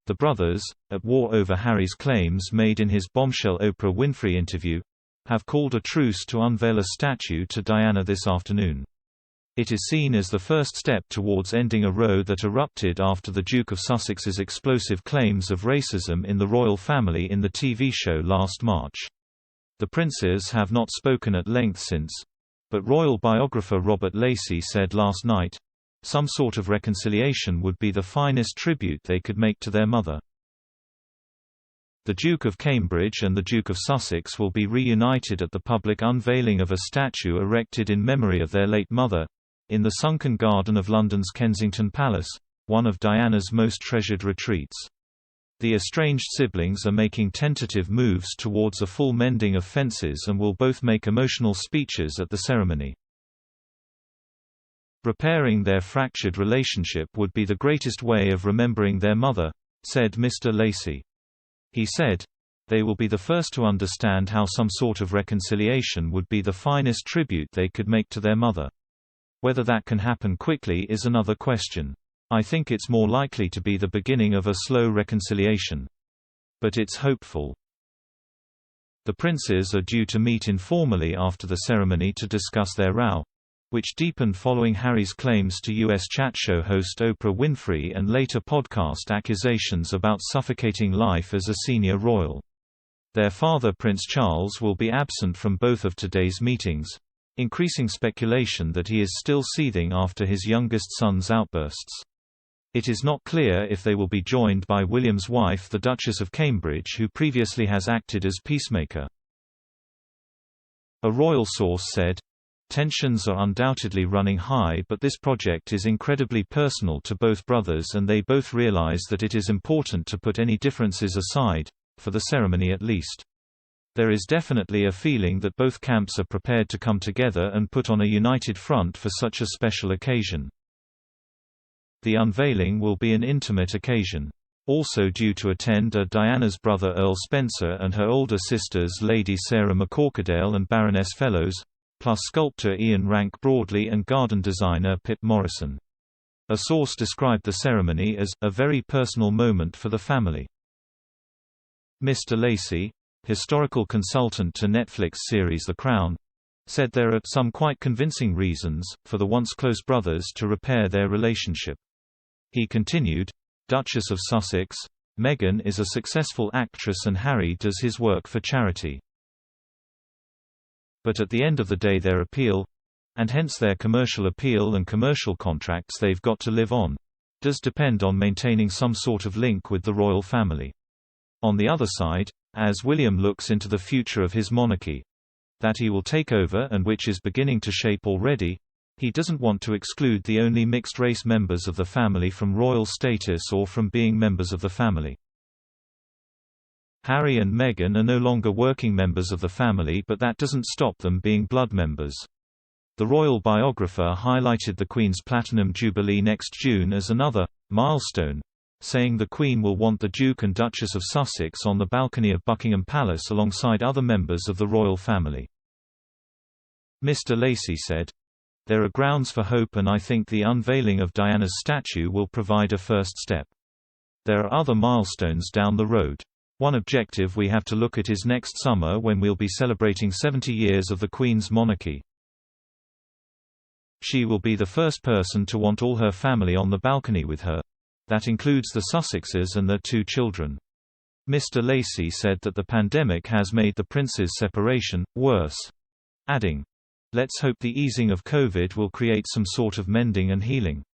The brothers, at war over Harry's claims made in his bombshell Oprah Winfrey interview, have called a truce to unveil a statue to Diana this afternoon. It is seen as the first step towards ending a row that erupted after the Duke of Sussex's explosive claims of racism in the royal family in the TV show last March. The princes have not spoken at length since, but royal biographer Robert Lacey said last night, "Some sort of reconciliation would be the finest tribute they could make to their mother." The Duke of Cambridge and the Duke of Sussex will be reunited at the public unveiling of a statue erected in memory of their late mother, in the sunken garden of London's Kensington Palace, one of Diana's most treasured retreats. The estranged siblings are making tentative moves towards a full mending of fences and will both make emotional speeches at the ceremony. "Repairing their fractured relationship would be the greatest way of remembering their mother," said Mr Lacey. He said, "They will be the first to understand how some sort of reconciliation would be the finest tribute they could make to their mother. Whether that can happen quickly is another question. I think it's more likely to be the beginning of a slow reconciliation. But it's hopeful." The princes are due to meet informally after the ceremony to discuss their row, which deepened following Harry's claims to U.S. chat show host Oprah Winfrey and later podcast accusations about suffocating life as a senior royal. Their father Prince Charles will be absent from both of today's meetings, increasing speculation that he is still seething after his youngest son's outbursts. It is not clear if they will be joined by William's wife the Duchess of Cambridge, who previously has acted as peacemaker. A royal source said, "Tensions are undoubtedly running high, but this project is incredibly personal to both brothers and they both realize that it is important to put any differences aside, for the ceremony at least. There is definitely a feeling that both camps are prepared to come together and put on a united front for such a special occasion." The unveiling will be an intimate occasion. Also due to attend are Diana's brother Earl Spencer and her older sisters Lady Sarah McCorquodale and Baroness Fellows, plus sculptor Ian Rank Broadley and garden designer Pip Morrison. A source described the ceremony as a very personal moment for the family. Mr Lacey, historical consultant to Netflix series The Crown, said there are some quite convincing reasons for the once close brothers to repair their relationship. He continued, "Duchess of Sussex, Meghan is a successful actress and Harry does his work for charity. But at the end of the day their appeal, and hence their commercial appeal and commercial contracts they've got to live on, does depend on maintaining some sort of link with the royal family. On the other side, as William looks into the future of his monarchy, that he will take over and which is beginning to shape already, he doesn't want to exclude the only mixed-race members of the family from royal status or from being members of the family." Harry and Meghan are no longer working members of the family, but that doesn't stop them being blood members. The royal biographer highlighted the Queen's Platinum Jubilee next June as another milestone, saying the Queen will want the Duke and Duchess of Sussex on the balcony of Buckingham Palace alongside other members of the royal family. Mr Lacey said, "There are grounds for hope and I think the unveiling of Diana's statue will provide a first step. There are other milestones down the road. One objective we have to look at is next summer when we'll be celebrating 70 years of the Queen's monarchy. She will be the first person to want all her family on the balcony with her. That includes the Sussexes and their 2 children." Mr Lacey said that the pandemic has made the princes' separation worse, adding, "Let's hope the easing of COVID will create some sort of mending and healing."